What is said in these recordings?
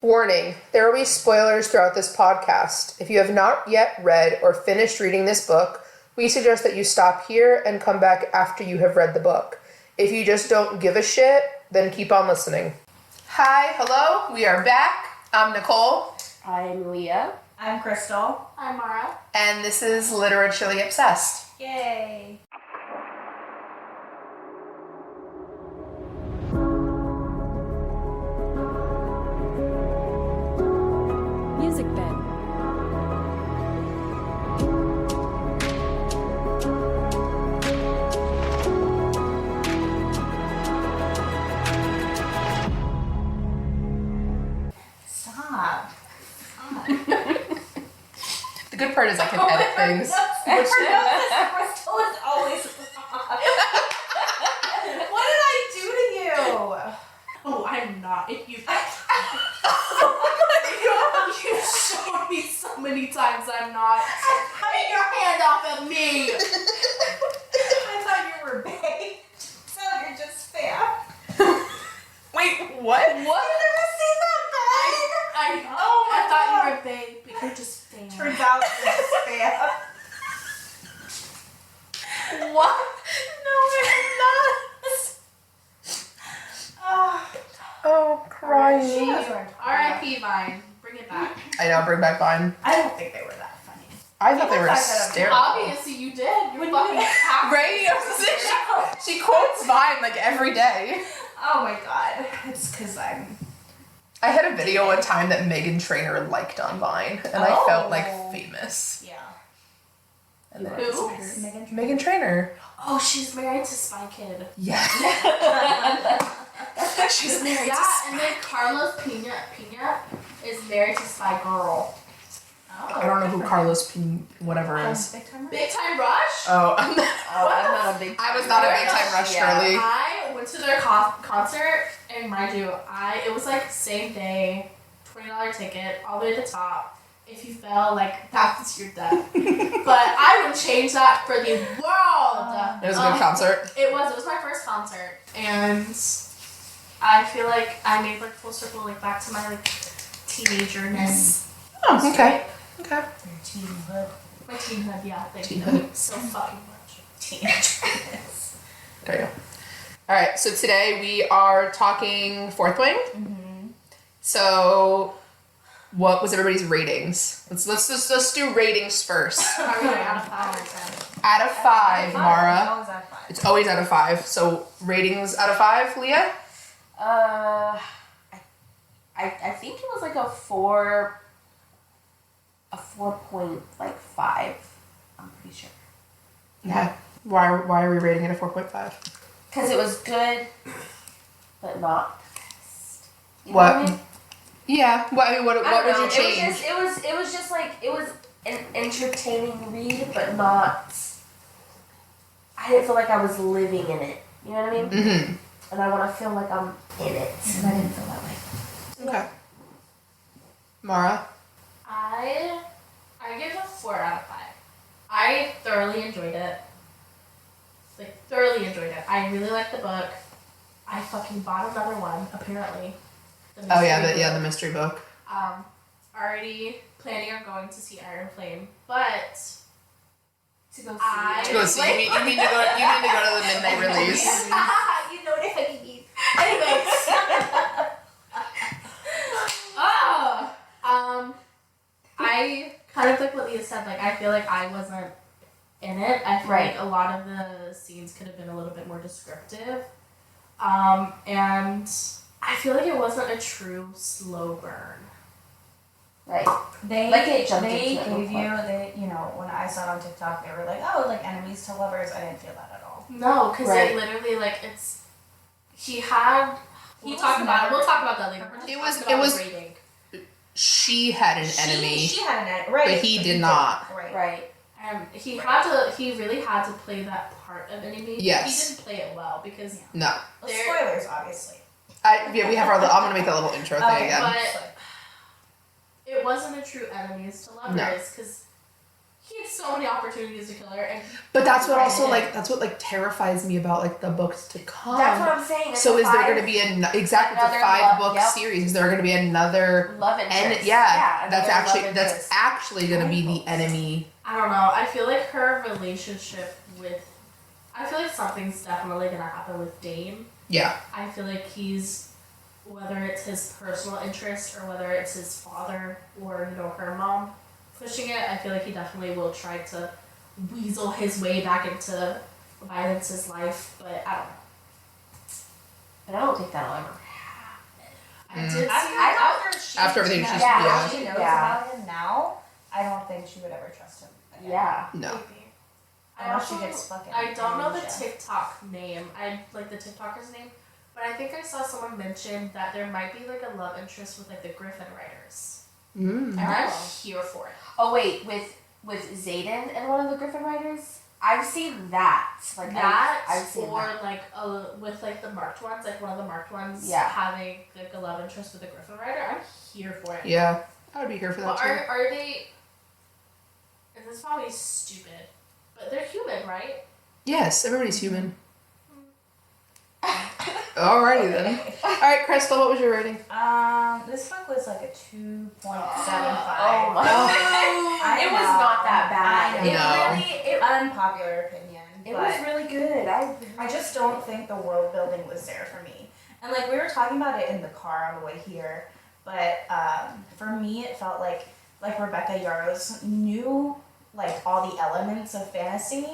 Warning, there will be spoilers throughout this podcast. If you have not yet read or finished reading this book, we suggest that you stop here and come back after you have read the book. If you just don't give a shit, then keep on listening. Hi, hello, we are back. I'm Nicole. I'm Leah. I'm Crystal. I'm Mara. And this is Literaturely Obsessed. Yay. Music Bed. Stop. The good part is I can edit things. Crystal is always What did I do to you? Oh, I'm not. You showed me so many times I'm not. Get your hand off of me! I thought you were baked. So you're just fat. Wait, what? What? You never seen that bag? Oh my I thought God. you were big, but you're just fat. Turns out you're just fat. What? No, I'm not. Oh, crying. R.I.P. Vine. Bring it back. I know, bring back Vine. I don't think they were that funny. I thought they were People thought that hysterical. Obviously, you did. You're fucking happy. Right? She quotes Vine like every day. Oh my God. It's because I'm... I had a video one time that Meghan Trainor liked on Vine, and I felt like famous. Yeah. And then it Who? disappeared. Meghan Trainor. Oh, she's married to Spy Kid. Yeah. She's married to Yeah, and then Carlos Pina is married to Spy Girl. I don't know who Carlos whatever is. Big time. Big Time Rush? Oh, I'm not a big I was not a big time rush girly. I went to their concert, and mind you, it was like same day, $20 ticket, all the way to the top. If you fell, like, that's your death. But I would change that for the world. It was a good concert. It was my first concert, and I feel like I made like full circle, like back to my like teenagerness. Oh, okay. Okay. Your teenhood. My teenhood, yeah. Thank you. Teenhood. So fucking much. Teenagerness. There you go. Alright, so today we are talking Fourth Wing. Mm-hmm. So, what was everybody's ratings? Let's do ratings first. Are we like out of 5 or 10? Out of 5, Mara. Always at 5. It's always out of 5. So, ratings out of 5, Leah? I think it was like a 4.5. I'm pretty sure. Yeah. Why are we rating it a 4.5? Because it was good, but not the best. You know What? I mean? Yeah. What would you change? It was just like it was an entertaining read, but not. I didn't feel like I was living in it. You know what I mean? Mm-hmm. And I want to feel like I'm in it, and I didn't feel that way. Okay. Mara? I give it a 4 out of 5. I thoroughly enjoyed it. Like, thoroughly enjoyed it. I really liked the book. I fucking bought another one, apparently. Oh yeah, the mystery book. Already planning on going to see Iron Flame, but To go see To go see. You mean to go to the midnight release. You know what I mean. Anyways. I kind of like what Leah said, like I feel like I wasn't in it. I feel like a lot of the scenes could have been a little bit more descriptive. And I feel like it wasn't a true slow burn. Right. They Like it jumped they into it gave real you when I saw it on TikTok, they were like, oh, like enemies to lovers. I didn't feel that at all. No, because Right. it literally like he had. We'll talk about that later. We're just It talking was- about it the was- rating. She had an enemy. She had an enemy, right? But he did not. Right. Right. And he really had to play that part of enemy. Yes. He didn't play it well because No. Well, There- spoilers, obviously. We have I'm gonna make that little intro thing again. but it wasn't a true enemies to lovers because he had so many opportunities to kill her, and But that's what also Right. like that's what like terrifies me about like the books to come. That's what I'm saying. It's So a is there five- going to be exactly it's a another 5-book yep. series? Is there going to be another love interest? and that's another actually love that's interest. actually going to be the Rivals. enemy. I don't know. I feel like her relationship with, I feel like something's definitely gonna happen with Dane. Yeah. I feel like he's, whether it's his personal interest or whether it's his father or, her mom pushing it, I feel like he definitely will try to weasel his way back into Violence's life, but I don't know. But I don't think that'll ever. I did see After everything she's- yeah, yeah. she knows Yeah. about him now, I don't think she would ever trust him again. Yeah. No. maybe. Unless she gets fucking I don't know the amnesia. TikTok name. I like the TikToker's name, but I think I saw someone mention that there might be like a love interest with like the Griffin writers, Mm. and I'm Oh. here for it. Oh wait, with Zayden and one of the Griffin writers, I've seen that. Like That I've seen or that. like with like the marked ones, like one of the marked ones Yeah. having like a love interest with the Griffin writer. I'm here for it. Yeah. I would be here for that But too. are they? And this is probably stupid, but they're human, right? Yes, everybody's human. Alrighty then. Alright, Crystal, what was your rating? This book was like a 2.75. Oh my I It was know. not that bad. I know. It unpopular opinion. It but was really good. I just don't think the world building was there for me. And like we were talking about it in the car on the way here, but for me it felt like Rebecca Yarros knew like all the elements of fantasy,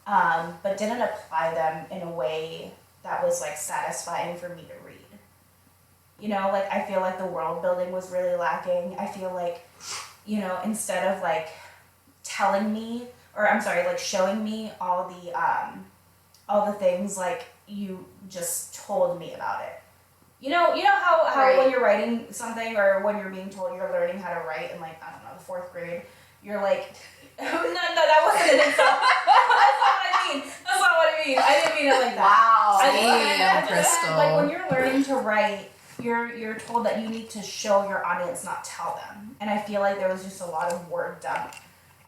but didn't apply them in a way that was like satisfying for me to read. Like I feel like the world building was really lacking. I feel like, instead of like telling me, or I'm sorry, like showing me all the things like you just told me about it. You know how Right. when you're writing something or when you're being told you're learning how to write in like, I don't know, the 4th grade, you're like, no, that wasn't an insult. That's not what I mean. I didn't mean it like that. Wow. Damn, Crystal. Like when you're learning to write, you're told that you need to show your audience, not tell them. And I feel like there was just a lot of word dump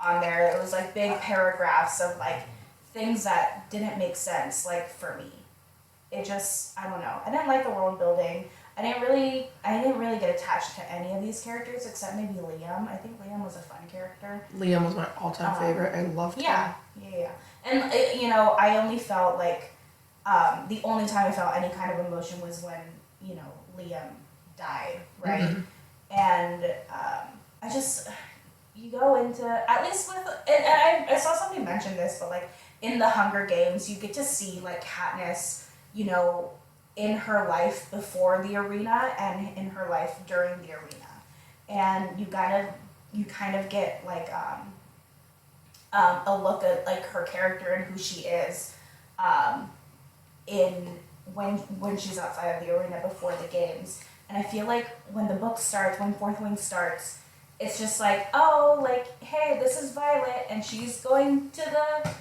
on there. It was like big paragraphs of like things that didn't make sense, like for me. It just, I don't know. I didn't like the world building. I didn't really get attached to any of these characters except maybe Liam. I think Liam was a fun character. Liam was my all-time favorite. I loved him. Yeah. And I only felt like the only time I felt any kind of emotion was when Liam died, right? Mhm. And I just you go into, at least with, and I saw somebody mention this, but like in the Hunger Games, you get to see like Katniss, in her life before the arena and in her life during the arena, and you kind of get like a look at like her character and who she is in when she's outside of the arena before the games. And I feel like when the book starts, when Fourth Wing starts, it's just like, oh, like, hey, this is Violet and she's going to the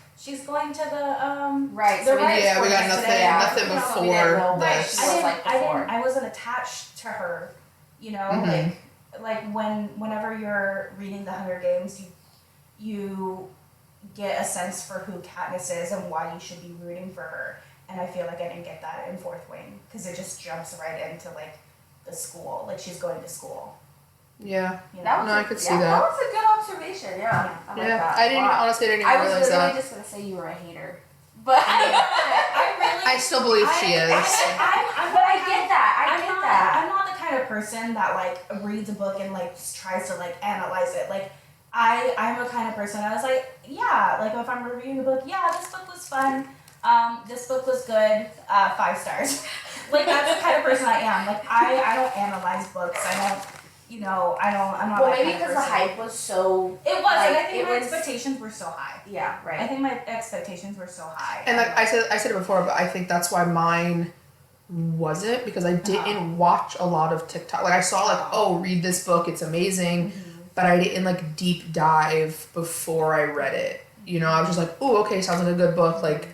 Right. the So we writers' Yeah, we got quarters nothing, today. nothing You know, before we didn't know what this. she was like before. I wasn't attached to her, Mhm. like whenever you're reading the Hunger Games, you get a sense for who Katniss is and why you should be rooting for her. And I feel like I didn't get that in Fourth Wing because it just jumps right into like the school, like she's going to school. Yeah. That was No, I could see that. That was a good observation. Yeah. I like Yeah. that. I didn't Wow. honestly I didn't I even was realize literally that. just gonna say you were a hater, but I still believe she is. But I get that. I get that. I'm not the kind of person that like reads a book and like tries to like analyze it. Like I'm a kind of person. I was like, yeah, like if I'm reviewing a book, yeah, this book was fun. This book was good. 5 stars. Like that's the kind of person I am. Like I don't analyze books. I don't. I'm not. Well, that maybe kind of because the person. hype was so. It was, like, and I think it my was- expectations were so high. Yeah. I Right. think my expectations were so high. And like I said it before, but I think that's why mine wasn't, because I didn't watch a lot of TikTok. Like I saw like, oh, read this book, it's amazing, but I didn't like deep dive before I read it. I was just like, oh, okay, sounds like a good book. Like,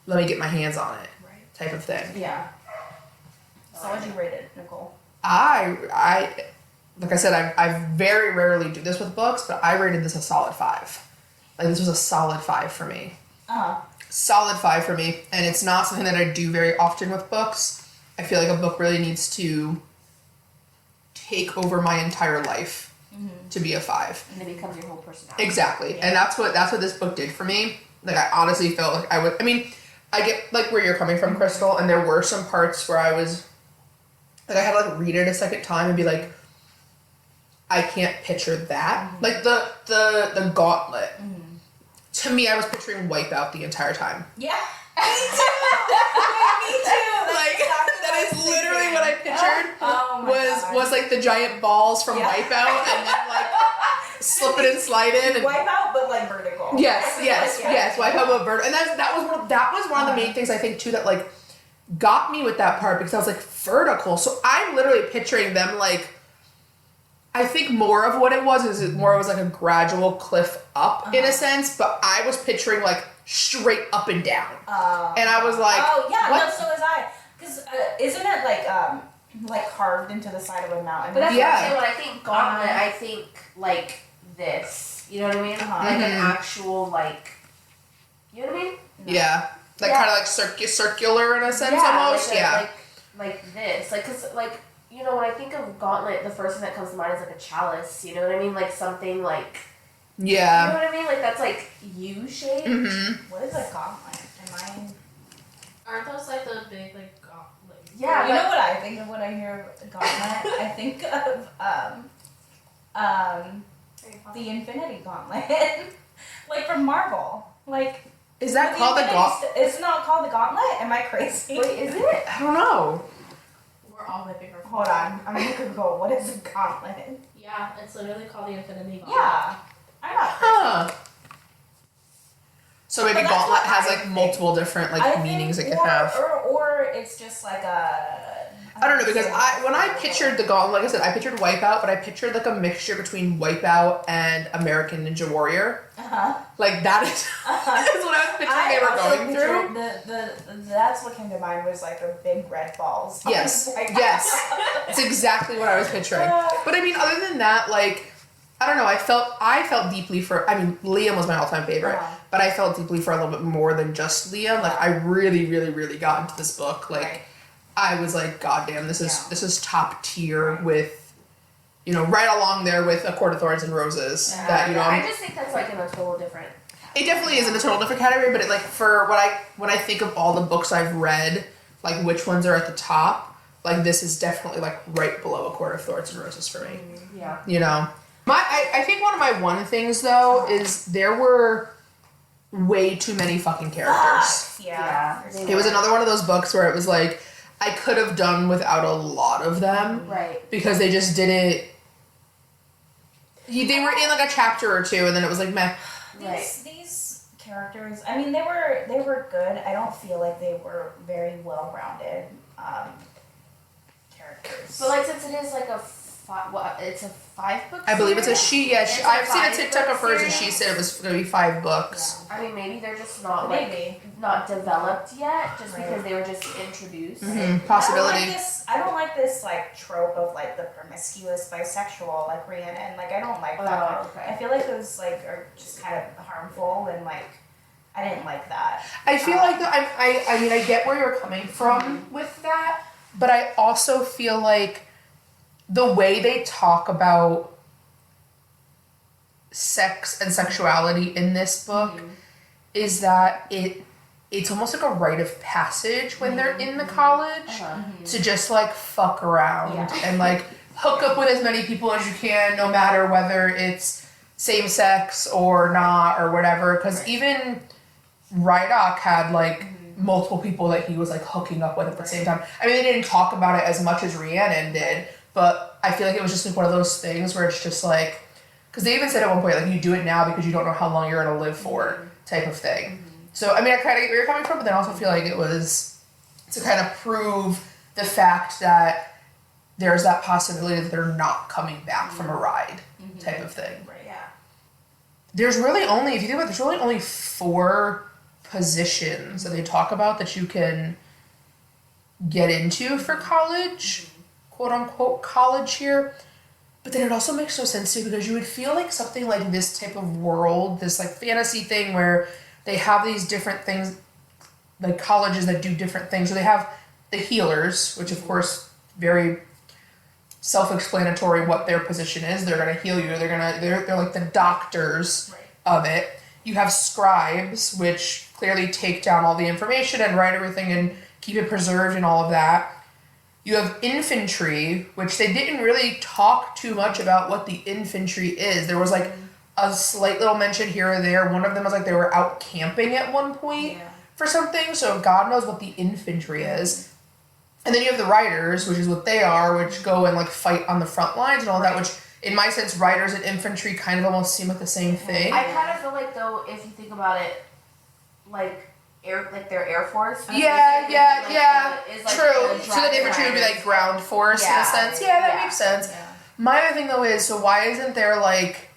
let me get my hands on it, type of thing. Yeah. So what'd you rate it, Nicole? I like I said, I very rarely do this with books, but I rated this a solid 5. like this was a solid 5 for me. Uh-huh. Solid 5 for me, and it's not something that I do very often with books. I feel like a book really needs to take over my entire life to be a 5. And it becomes your whole personality. Exactly, and that's what this book did for me. Like, I honestly felt like I mean, I get like where you're coming from, Crystal, and there were some parts where I was like, I had to like read it a second time and be like, I can't picture that. Like the gauntlet. To me, I was picturing Wipeout the entire time. Yeah. Me too. Me too. Like, that is literally what I pictured. Oh my God. Was like the giant balls from Yeah. Wipeout, and then like slip it and slide in. And Wipe out, but like vertical. yes, Yeah. Wipeout with bird, and that was one of the main things I think too that like got me with that part, because I was like, vertical. So I'm literally picturing them like. I think more of what it was is it was like a gradual cliff up in a sense, but I was picturing like straight up and down, and I was like, oh yeah, what? no, so was I. Because isn't it like carved into the side of a mountain? But that's Yeah. what I'm saying. When I think gauntlet, I think like this. You know what I mean? Uh-huh. Like an Mhm. actual like. You know what I mean? Yeah, like Yeah. kind of like circular in a sense almost. Like Yeah. like this. Like, cause like, you know, when I think of gauntlet, the first thing that comes to mind is like a chalice. You know what I mean? Like something like. You know Yeah. what I mean? Like that's like U shaped. Mm-hmm. What is a gauntlet? Am Aren't those like the big like Yeah, I? You but- know what I think of when I hear gauntlet? I think of the Infinity Gauntlet, like from Marvel. Like, Is that the called the Infinity gauntlet? It's not called the Gauntlet. Am I crazy? Wait, is it? I don't know. We're all whipping our Hold on, I'm gonna Google what is a gauntlet. Yeah, it's literally called the Infinity Gauntlet. Yeah, I'm not. Huh. So maybe But that's gauntlet what has I like think. multiple different like I meanings it think, could have. or it's just like a. I don't know, because when I pictured the gauntlet, like I said, I pictured Wipeout, but I pictured like a mixture between Wipeout and American Ninja Warrior. Uh-huh. Like that is, that's what I was picturing they were going through. That's what came to mind was like the big red balls. Yes, Like- yes. It's exactly what I was picturing. But I mean, other than that, like, I don't know, I felt deeply for, I mean, Liam was my all-time favorite, Uh-huh. but I felt deeply for a little bit more than just Liam. Like, I really, really, really got into this book. Like, Right. I was like, God damn, this is top tier Right. with, you know, right along there with A Court of Thorns and Roses. Yeah. That, you know, I just think that's like in a total different. it definitely is in a total different category, but it, like, for when I think of all the books I've read, like which ones are at the top, like this is definitely like right below A Court of Thorns and Roses for me. Yeah. You know, I think one of my one things though is there were way too many fucking characters. Fuck, yeah. Yeah. It was another one of those books where it was like I could have done without a lot of them Right. because they just didn't. They were in like a chapter or two, and then it was like meh. These characters, I mean, they were good. I don't feel like they were very well rounded characters. But like since it is like a it's a 5-book. I believe it's a series? she. Yeah, It's a I've seen a 5-book TikTok of hers, and she series? said it was going to be 5 books. I mean, maybe they're just not like Maybe. not developed yet, just Right. because they were just introduced. Possibility. I don't like this like trope of like the promiscuous bisexual like Rhiannon. Like I don't like that. Oh, okay. I feel like those like are just kind of harmful and like I didn't like that. I feel like I mean I get where you're coming from with that, but I also feel like the way they talk about sex and sexuality in this book is that it's almost like a rite of passage when they're in the college to just like fuck around Yeah. and like hook up with as many people as you can, no matter whether it's same sex or not or whatever. Because even Rydok had like multiple people that he was like hooking up with at the same time. I mean, they didn't talk about it as much as Rhiannon did, but I feel like it was just like one of those things where it's just like, because they even said at one point like you do it now because you don't know how long you're gonna live for type of thing. So I mean, I kind of get where you're coming from, but then I also feel like it was to kind of prove the fact that there's that possibility that they're not coming back from a ride type of thing. Right. Yeah. There's really only, if you think about it, there's really only 4 positions that they talk about that you can get into for college, quote unquote college here. But then it also makes no sense too, because you would feel like something like this type of world, this like fantasy thing where they have these different things, like colleges that do different things. So they have the healers, which of course very self-explanatory what their position is. They're gonna heal you. They're like the doctors of it. You have scribes, which clearly take down all the information and write everything and keep it preserved and all of that. You have infantry, which they didn't really talk too much about what the infantry is. There was like a slight little mention here or there. One of them was like they were out camping at one point for something, so God knows what the infantry is. And then you have the riders, which is what they are, which go and like fight on the front lines and all that, which in my sense, riders and infantry kind of almost seem like the same thing. I kind of feel like though, if you think about it, like their Air Force. Is like true. So the infantry would be like ground force in a sense. Yeah, that makes sense. Yeah. My other thing though is, so why isn't there like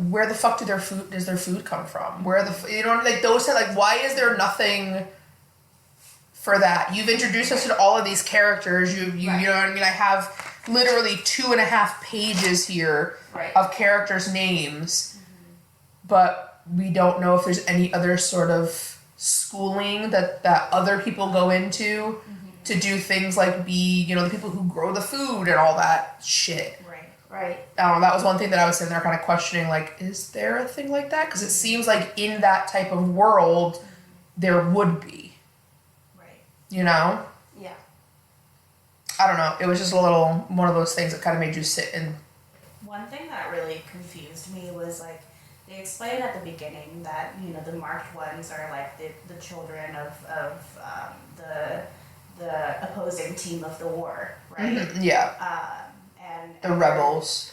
where the fuck does their food come from? Where like those like why is there nothing for that? You've introduced us to all of these characters. You know what I mean? I have literally 2.5 pages here of characters' names, but we don't know if there's any other sort of schooling that other people go into to do things like be, the people who grow the food and all that shit. Right. I don't know, that was one thing that I was sitting there kind of questioning, like, is there a thing like that? Because it seems like in that type of world, there would be. Right. Yeah. I don't know. It was just one of those things that kind of made you sit and... One thing that really confused me was, like, they explained at the beginning that, the marked ones are, like, the children of the opposing team of the war, right? Mm-hmm. Yeah. And the rebels.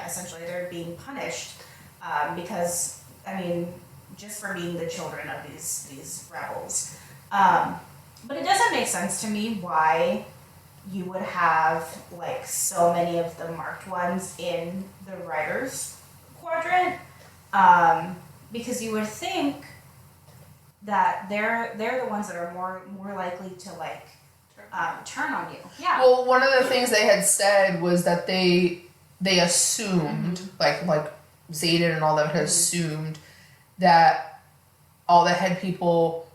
Essentially they're being punished because, just for being the children of these rebels. But it doesn't make sense to me why you would have, like, so many of the marked ones in the writers' quadrant. Because you would think that they're the ones that are more likely to, like, turn on you. Yeah. Well, one of the things they had said was that they assumed, like Xaden and all them had assumed that all the head people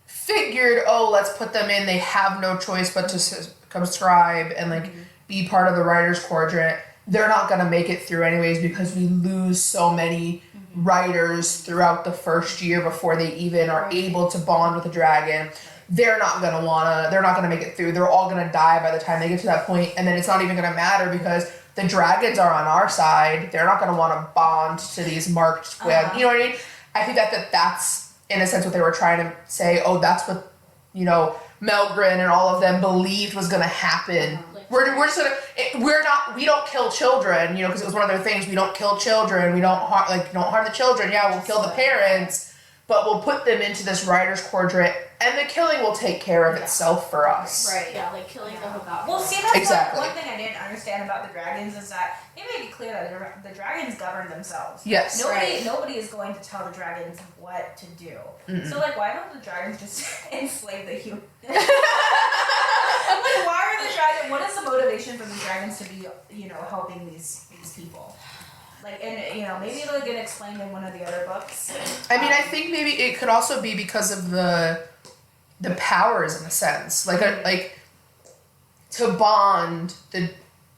figured, let's put them in. They have no choice but to subscribe and like be part of the writers' quadrant. They're not gonna make it through anyways because we lose so many writers throughout the first year before they even are able to bond with a dragon. They're not gonna make it through. They're all gonna die by the time they get to that point, and then it's not even gonna matter because the dragons are on our side. They're not gonna want to bond to these marked squad. You know what I mean? I think that's in a sense what they were trying to say. Oh, that's what Melgren and all of them believed was gonna happen. We don't kill children, because it was one of their things. We don't kill children. We don't harm the children. Yeah, we'll kill the parents, but we'll put them into this writer's quadrant, and the killing will take care of itself for us. Right. Yeah, like killing them without. Well, see, that's exactly. one thing I didn't understand about the dragons is that they made it clear that the dragons govern themselves. Yes. Nobody is going to tell the dragons what to do. Mm-mm. So, like, why don't the dragons just enslave the humans? Like, why are the dragons? What is the motivation for the dragons to be, helping these people? Like, and maybe it'll get explained in one of the other books. I think maybe it could also be because of the powers in a sense, like to bond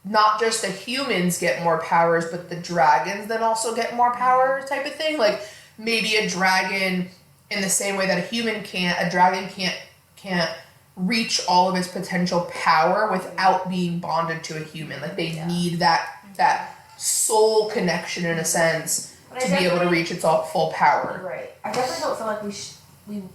not just the humans get more powers, but the dragons then also get more power type of thing. Like maybe a dragon, in the same way that a dragon can't reach all of its potential power without being bonded to a human. Like they need that soul connection in a sense to be able to reach its full power. Right. I definitely don't feel like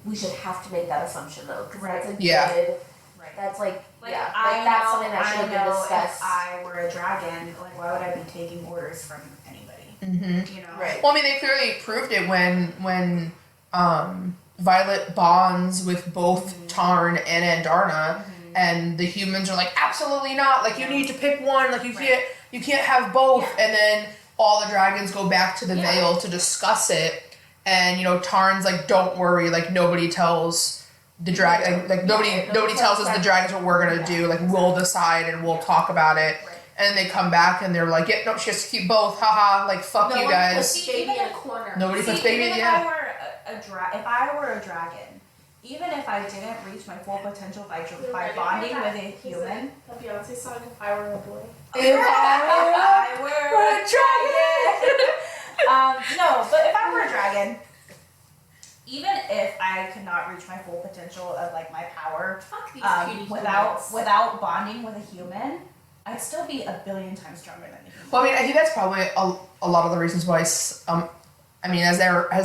we should have to make that assumption though, because that's a good. Right. That's like that's something that should have been discussed. If I were a dragon, like why would I be taking orders from anybody? Mm-hmm. Right. Well, they clearly proved it when Violet bonds with both Tarn and Andarna, and the humans are like, absolutely not. Like you need to pick one. Like you can't have both. Yeah. And then all the dragons go back to the Vale to discuss it. And Tarn's like, don't worry. Like nobody tells the dragon. Like nobody tells us the dragons what we're gonna do. Like we'll decide and we'll talk about it. Right. and then they come back and they're like, yeah, no, she has to keep both. Haha, like fuck No you one guys. puts baby in a corner. Nobody puts See, baby. even Yeah. if I were a dragon, even if I didn't reach my full potential by bonding with a human, The Beyonce song, If I Were a Boy. if I were a dragon. No, but if I were a dragon, even if I could not reach my full potential of like my power, Fuck these cutie humans. without bonding with a human, I'd still be a billion times stronger than the human. Well, I mean, I think that's probably a lot of the reasons why. I mean, as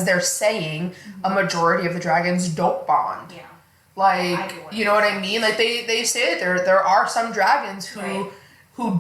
they're saying, a majority of the dragons don't bond. Yeah. Like, you know what I mean? Like they say that there are some dragons who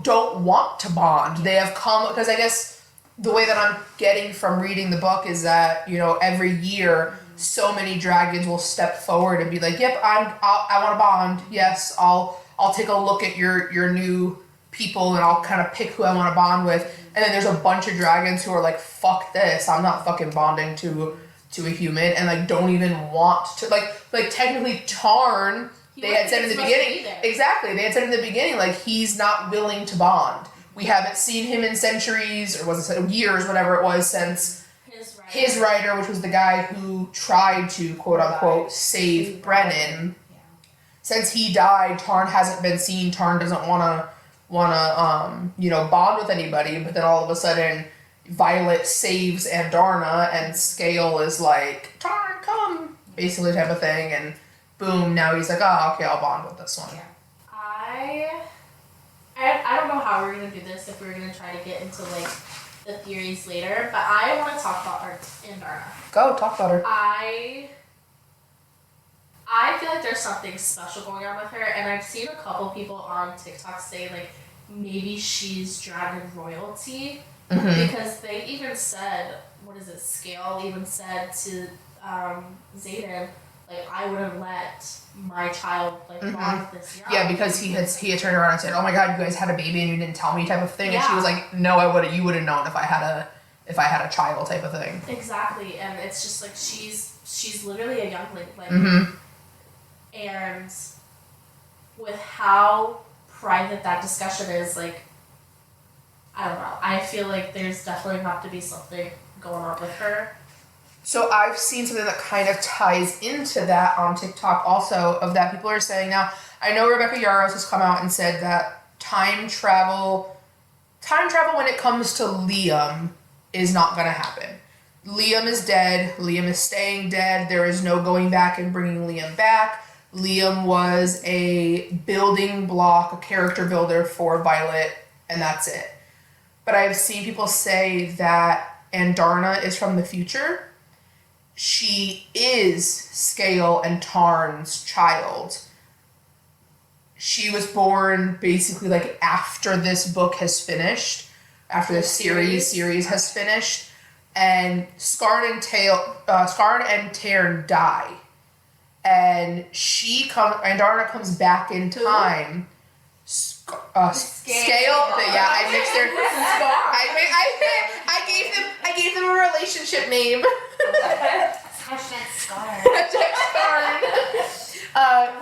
don't want to bond. They have come because I guess the way that I'm getting from reading the book is that, you know, every year so many dragons will step forward and be like, "Yep, I want to bond. Yes, I'll take a look at your new people and I'll kind of pick who I want to bond with." And then there's a bunch of dragons who are like, "Fuck this. I'm not fucking bonding to a human," and like don't even want to like technically Tarn. They had said in the beginning, exactly. They had said in the beginning, like, he's not willing to bond. We haven't seen him in centuries, or was it years, whatever it was, since his writer, which was the guy who tried to, quote unquote, save Brennan. Yeah. Since he died, Tarn hasn't been seen. Tarn doesn't wanna bond with anybody. But then all of a sudden, Violet saves Andarna, and Scale is like, "Tarn, come," basically type of thing, and boom, now he's like, "Oh, okay, I'll bond with this one." Yeah. I don't know how we're gonna do this, if we're gonna try to get into like the theories later, but I want to talk about Andarna. Go, talk about her. I feel like there's something special going on with her, and I've seen a couple people on TikTok say like maybe she's dragon royalty, because they even said, Scale even said to Xaden, like, I wouldn't let my child like bond with this young. Yeah, because he had turned around and said, "Oh my God, you guys had a baby and you didn't tell me," type of thing, and she Yeah. was like, "No, you would have known if I had a child," type of thing. Exactly, and it's just like she's literally a youngling, like, and with how private that discussion is, like, I don't know. I feel like there's definitely have to be something going on with her. So I've seen something that kind of ties into that on TikTok also, of that people are saying now, I know Rebecca Yarros has come out and said that time travel when it comes to Liam is not going to happen. Liam is dead. Liam is staying dead. There is no going back and bringing Liam back. Liam was a building block, a character builder for Violet, and that's it. But I've seen people say that Andarna is from the future. She is Scale and Tarn's child. She was born basically like after this book has finished, after the series has finished, and Scarn and Tairn die, and Andarna comes back in time. Scale. Yeah, I mixed their. I gave them a relationship name.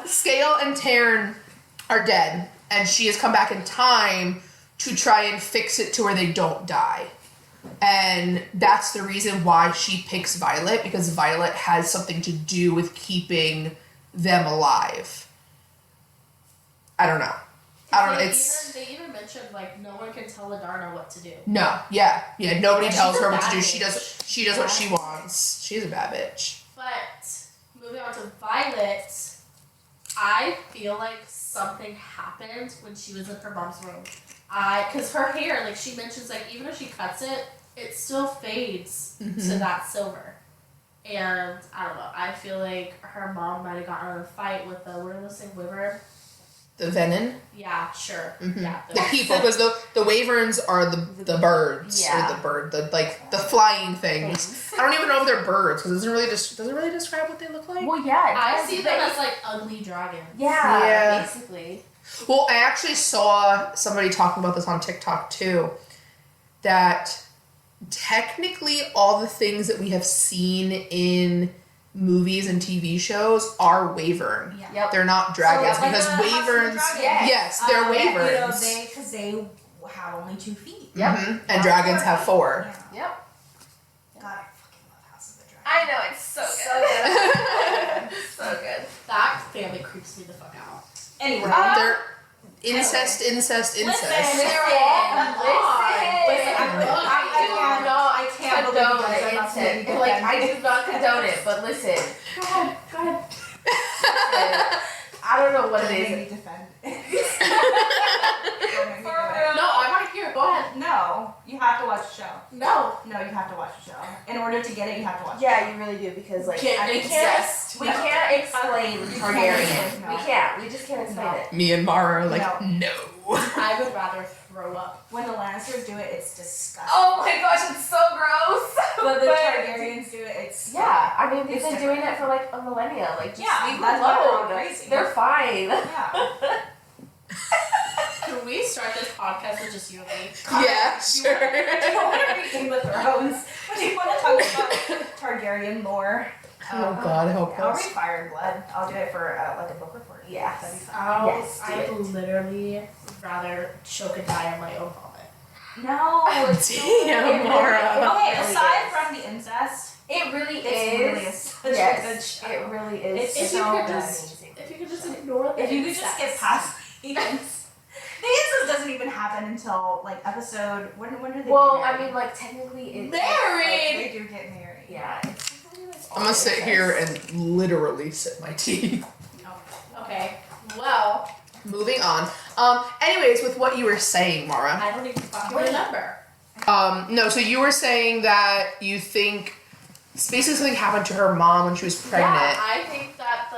Scale and Tairn are dead, and she has come back in time to try and fix it to where they don't die. And that's the reason why she picks Violet, because Violet has something to do with keeping them alive. I don't know. They even mentioned like no one can tell Andarna what to do. No, yeah. Nobody tells she's her a what to bad do. bitch. She does what she wants. She's a bad bitch. But moving on to Violet, I feel like something happened when she was in her mom's room. Because her hair, like she mentions, like even if she cuts it, it still fades to that silver. And I don't know. I feel like her mom might have gotten in a fight with what are those things, wyvern? The venom? Yeah, sure. Yeah, The people, because the wyverns are the birds. Yeah. Or the flying things. I don't even know if they're birds, because it doesn't really describe what they look like. Well, yeah. I see them as like ugly dragons. Yeah, basically. Well, I actually saw somebody talking about this on TikTok too, that technically all the things that we have seen in movies and TV shows are wyvern. Yeah. Yep. They're not dragons, So, like because the Hudson wyverns. dragons. Yes, they're wyverns. Because they have only 2 feet. Yep. And dragons have 4. Yeah. Yep. God, I fucking love House of the Dragon. I know, it's so good. So good. That family creeps me the fuck out. Anyway, They're incest. Listen, Listen, I can't condone the incest. Like, I do not condone it, but listen. Go ahead. Listen, I don't know what it Don't is. make me defend. No, I want to hear it. Go ahead. No, you have to watch the show. No. No, you have to watch the show. In order to get it, you have to watch Yeah, you really do, because, like, Can't we incest. we can't explain Targaryen. No. We can't. We just can't explain No. it. Me and Mara are like, No. no. I would rather throw up. it. When the Lannisters do it, it's disgusting. Oh my gosh, it's so gross. When the Targaryens do it, it's Yeah, I mean, they've It's been doing it for like a millennia. Like, just Yeah, leave them that's why they're all alone. crazy. They're fine. Yeah. Can we start this podcast with just you and me? Yeah, Do you want sure. to read Game of Thrones? Or do you want to talk about Targaryen lore? Oh God, help I'll read us. Fire and Blood. I'll do it for like a book report. Yes. That'd be fun. Yes, do I'd it. literally rather choke and die on my own vomit. No, it's Damn, Mara. Okay, It really aside is. from the incest, It really it's is. really such a good Yes, show. it really is. If so you could amazing. If you could just ignore the If you could just incest. get past the incest. The incest doesn't even happen until like episode. When do they? Well, get I married? mean, like, technically it's Married! They do get married. Yeah, it's really, like, I'm gonna sit here and literally sit my teeth. Okay. Well, Moving on. Anyways, with what you were saying, Mara. I don't even fucking remember. No, so you were saying that you think basically something happened to her mom when she was pregnant. Yeah, I think that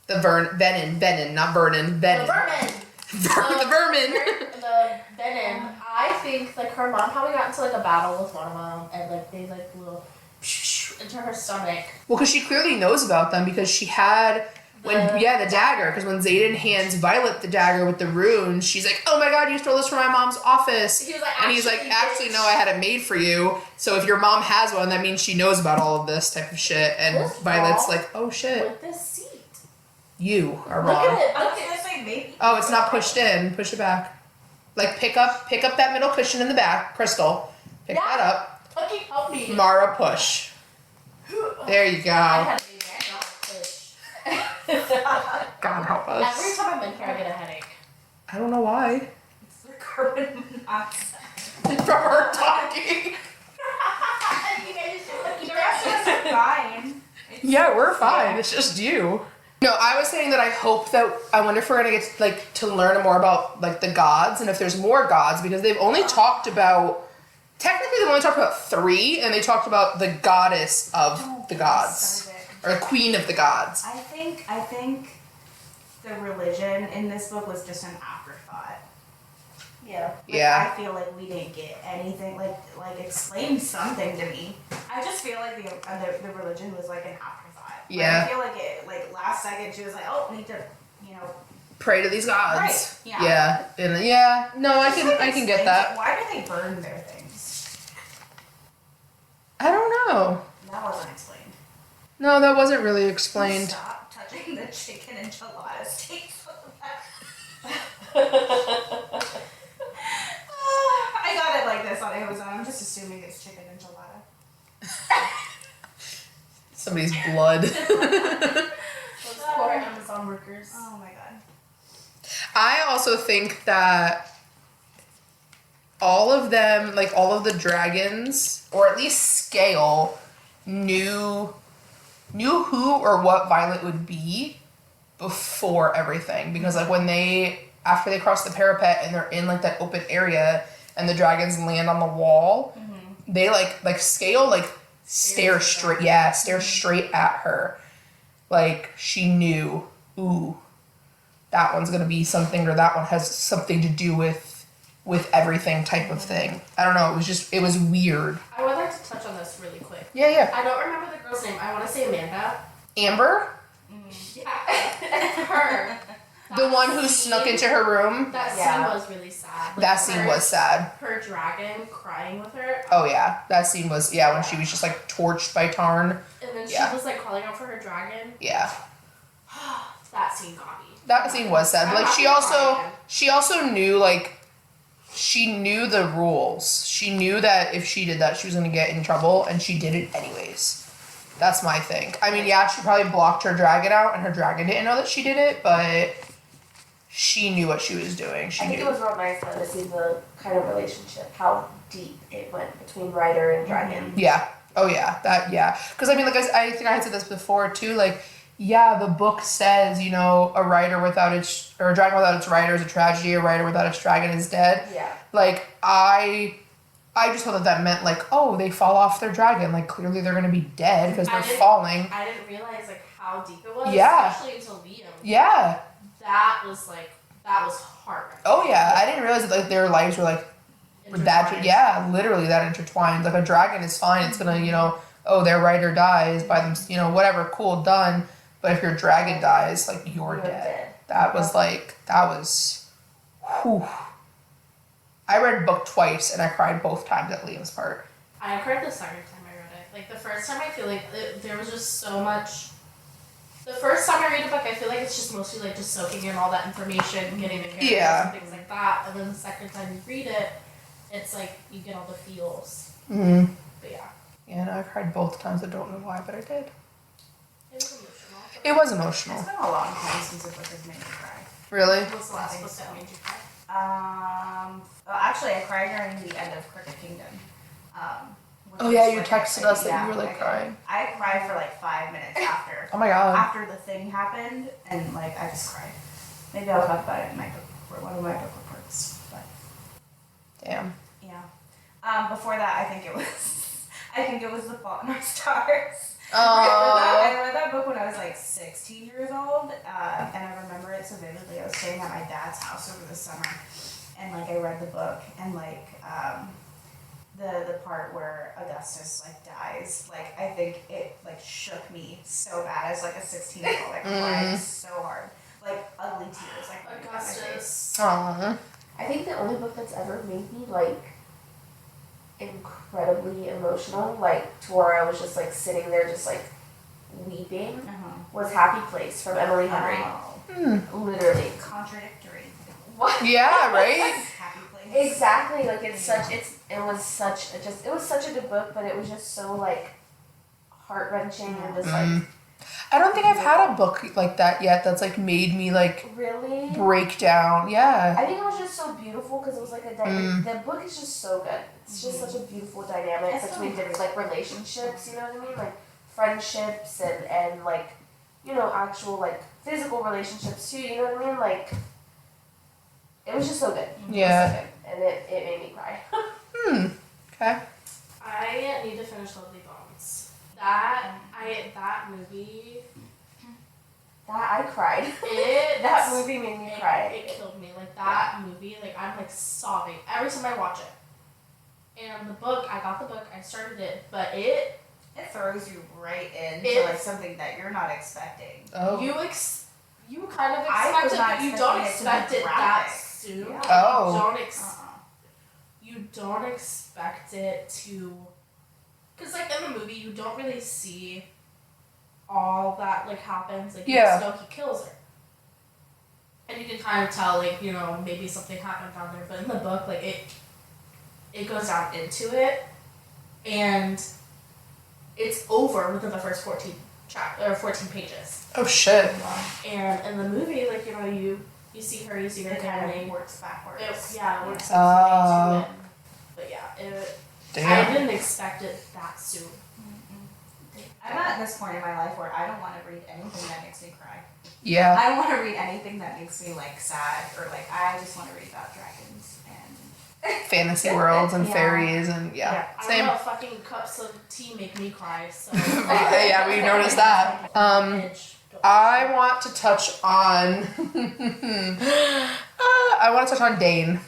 The Venin, not Vernon, the Venin. vermin. The vermin. The venom. I think like her mom probably got into like a battle with one of them, and like they like blew into her stomach. Well, because she clearly knows about them because she had the dagger. Because when Xaden hands Violet the dagger with the runes, she's like, "Oh my God, you stole this from my mom's office." He was like, And he's like, "Actually, no, I had it made for you. So if your mom has one, that means she knows about all of this type of shit." And What's Violet's wrong like, "Oh shit, with this seat. you are Look wrong." at it. I Look was at gonna it. say maybe. Oh, it's not pushed in. Push it back. Like pick up that middle cushion in the back, Crystal. Pick Yeah. that up. Fucking help me. Mara, push. There you I go. had a baby. I got a push. God help Every us. time I'm in here, I get a headache. I don't know why. It's the carbon monoxide. From her talking. The rest of us are fine. Yeah, we're fine. It's just you. No, I was saying that I wonder if we're gonna get to learn more about like the gods and if there's more gods because they've only talked about technically they've only talked about 3 and they talked about the goddess of the gods or the queen of the gods. I think the religion in this book was just an afterthought. Yeah. Like, Yeah. I feel like we didn't get anything like explain something to me. I just feel like the religion was like an afterthought. Like, Yeah. I feel like it last second she was like, oh, need to Pray to these gods. Right, yeah. Yeah. And yeah. No, I Just, can like, get explain that. it. Why do they burn their things? I don't know. That wasn't explained. No, that wasn't really explained. Stop touching the chicken enchilada steak. I got it like this on Amazon. I'm just assuming it's chicken enchilada. Somebody's blood. Those poor Amazon workers. Oh my god. I also think that all of them, like all of the dragons, or at least Scale, knew who or what Violet would be before everything. Because like after they cross the parapet and they're in like that open area and the dragons land on the wall, they like Scale stare straight at her. Like she knew, ooh, that one's gonna be something or that one has something to do with everything type of thing. I don't know, it was weird. I would like to touch on this really quick. Yeah. I don't remember the girl's name. I want to say Amanda. Amber? Yeah, her. The one who snuck into her room? That Yeah. scene was really sad. Like, That scene was sad. Her dragon crying with her. Oh yeah, that scene was, when she was just like torched by Tarn. And then Yeah. she was like calling out for her dragon. Yeah. That that scene got me. That scene was sad. Like she also knew she knew the rules. She knew that if she did that, she was gonna get in trouble, and she did it anyways. That's my thing. I mean, yeah, she probably blocked her dragon out, and her dragon didn't know that she did it, but she knew what she was doing. She I think knew. it was real nice though to see the kind of relationship, how deep it went between Ryder and Dragon. Yeah. Oh yeah. That yeah. Because I mean, like I think I had said this before too. Like, yeah, the book says, you know, a rider without its or a dragon without its rider is a tragedy. A rider without its dragon is dead. Yeah. Like I just thought that meant like, oh, they fall off their dragon. Like clearly they're gonna be dead because they're falling. I didn't realize like how deep it was. Yeah. Especially until Liam. Yeah. That was heart-wrenching. Oh yeah. I didn't realize that like their lives were like that. Yeah, literally that intertwined. Like a dragon is fine. It's gonna, you know, oh, their rider dies by them. You know, whatever. Cool, done. But if your dragon dies, like you're dead. That was whew. I read book twice and I cried both times at Liam's part. I cried the second time I read it. Like the first time, I feel like there was just so much. The first time I read a book, I feel like it's just mostly like just soaking in all that information, getting the characters and things like that. And then the second time you read it, it's like you get all the feels. Mm-hmm. But yeah. Yeah, no, I cried both times. I don't know why, but I did. It was emotional. It was emotional. It's been a long time since a book has made me cry. Really? What was the last book that made you cry? Well, actually, I cried during the end of Crooked Kingdom. Which Oh yeah, was, you like, texted us that yeah, you were like I crying. I cried for like 5 minutes after. Oh my god. After the thing happened, and like I just cried. Maybe I'll talk about it in my book report, one of my book reports. But Damn. yeah. Before that, I think it was The Fault in Our Stars. Oh. I read that book when I was like 16 years old, and I remember it so vividly. I was staying at my dad's house over the summer, and like I read the book, and like the part where Augustus like dies, like I think it like shook me so bad as like a 16-year-old. I cried so hard, like ugly tears, like running down my face. Augustus. Aww. I think the only book that's ever made me like incredibly emotional, like to where I was just like sitting there just like weeping, was Happy Place from Emily Henry. Oh, Literally. contradictory. What? Yeah, right? Happy place. Exactly. Like it was such a good book, but it was just so like heart wrenching and just like I don't think I've had a book like that yet that's like made me like really. break down. Yeah. I think it was just so beautiful because it was like the book is just so good. It's just such a beautiful dynamic That's between so different like relationships. You know what I mean? Like friendships and like you know actual like physical relationships too. You know what I mean? Like it was just so good. Yeah. It was so good. And it made me cry. Okay. I need to finish Lovely Bones. That movie. That I cried. It That movie made me cry. It killed me. Like that movie, like I'm like sobbing every time I watch it. And the book, I got the book, I started it, but it throws you right into It- like something that you're not expecting. Oh. you kind of I expect was it, not but you don't expecting it to be expect it that graphic. soon. Yeah. Like, Oh. You don't expect it to, because like in the movie you don't really see all that like happens. Like you Yeah. just know he kills her, and you can kind of tell like you know maybe something happened down there. But in the book, like it goes down into it, and it's over within the first 14 pages. Oh shit. And in the movie, like you know you see her It kind family. of works backwards. It works Oh. into it. But yeah, I Damn. didn't expect it that soon. I'm at this point in my life where I don't want to read anything that makes me cry. Yeah. I don't want to read anything that makes me like sad or like I just want to read about dragons and Fantasy worlds and Yeah. fairies and I don't Same. know, fucking cups of tea make me cry, so. Yeah, we noticed that. I want to touch on. I want to touch on Dane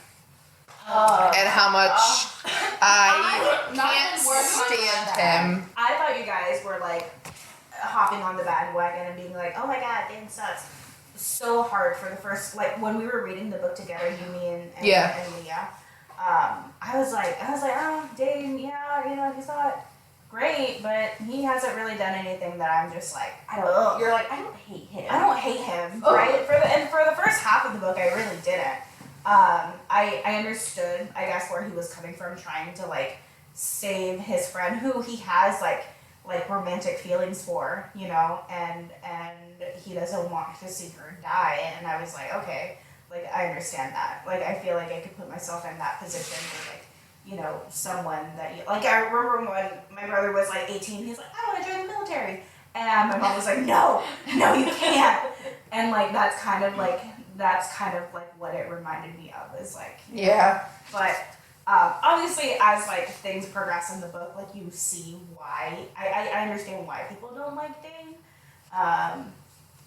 and how much I can't nothing worse than stand him. I thought you guys were like hopping on the bandwagon and being like, oh my god, Dan sucks. So hard for the first, like when we were reading the book together, you, me, and Yeah. Leah. I was like, oh, Dane, yeah, you know, he's not great, but he hasn't really done anything that I'm just like, You're like, I don't hate him. I don't hate him, Oh. right? For the first half of the book, I really didn't. I understood, I guess, where he was coming from, trying to like save his friend, who he has like romantic feelings for, you know, and he doesn't want to see her die. And I was like, okay, like I understand that. Like I feel like I could put myself in that position where like, you know, someone that you like. I remember when my brother was like 18, he's like, I want to join the military, and my mom was like, no, you can't. And like that's kind of like what it reminded me of, is like, you know. Yeah. But obviously, as like things progress in the book, like you see why I understand why people don't like Dane.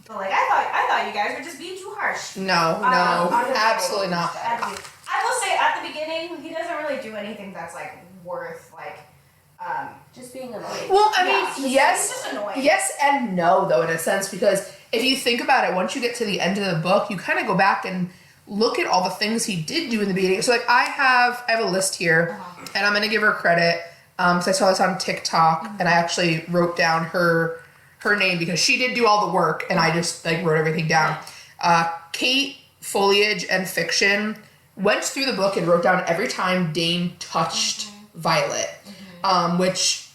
But like I thought you guys were just being too harsh. No, absolutely not. I will say at the beginning, he doesn't really do anything that's like worth like. Just being annoying. Well, I Yeah, mean, he's yes, just annoying. yes and no, though, in a sense, because if you think about it, once you get to the end of the book, you kind of go back and look at all the things he did do in the beginning. So, like, I have a list here, and I'm gonna give her credit, because I saw this on TikTok, and I actually wrote down her name because she did do all the work, and I just like wrote everything down. Kate Foliage and Fiction went through the book and wrote down every time Dane touched Violet, which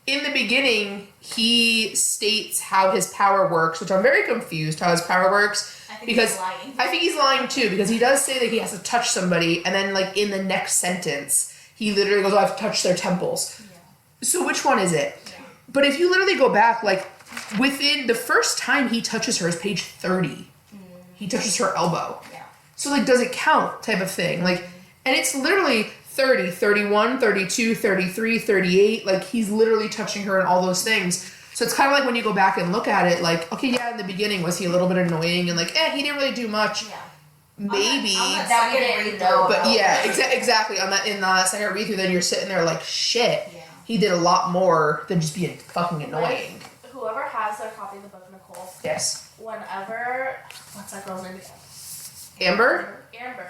in the beginning he states how his power works, which I'm very confused how his power works. I think Because he's lying. I think he's lying too, because he does say that he has to touch somebody, and then like in the next sentence he literally goes, oh, I've touched their temples. Yeah. So which one is it? Yeah. But if you literally go back, like within the first time he touches her is page 30. He touches her elbow. Yeah. So like, does it count type of thing? Like, and it's literally 30, 31, 32, 33, 38. Like he's literally touching her and all those things. So it's kind of like when you go back and look at it, like, okay, yeah, in the beginning, was he a little bit annoying and like, he didn't really do much. Yeah. Maybe. That we didn't know. But yeah, exactly. On that, in the second read through, then you're sitting there like, shit. Yeah. He did a lot more than just being fucking annoying. Whoever has their copy of the book, Nicole, Yes. whenever, what's that girl's name again? Amber? Amber.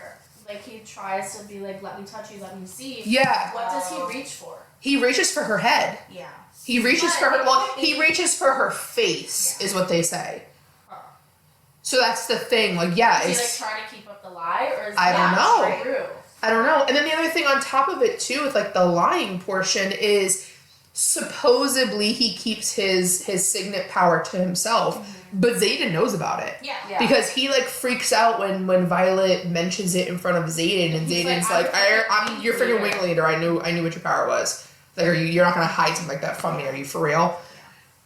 Like, he tries to be like, let me touch you, let me see. Yeah. What does he reach for? He reaches for her head. Yeah. He reaches But for her. Well, it- he reaches for her face, Yeah. is what they say. Huh. So that's the thing. Like, yeah, Is he it's. like trying to keep up the lie, or is I don't that know. true? I don't know. And then the other thing on top of it too, with like the lying portion, is supposedly he keeps his signet power to himself, but Xaden knows about it. Yeah. Yeah. Because he like freaks out when Violet mentions it in front of Xaden, and He's Xaden's like, like, I'm I'm your freaking wing leader. I knew what your power was. Like, you're not gonna hide something like that from me? Are you for real?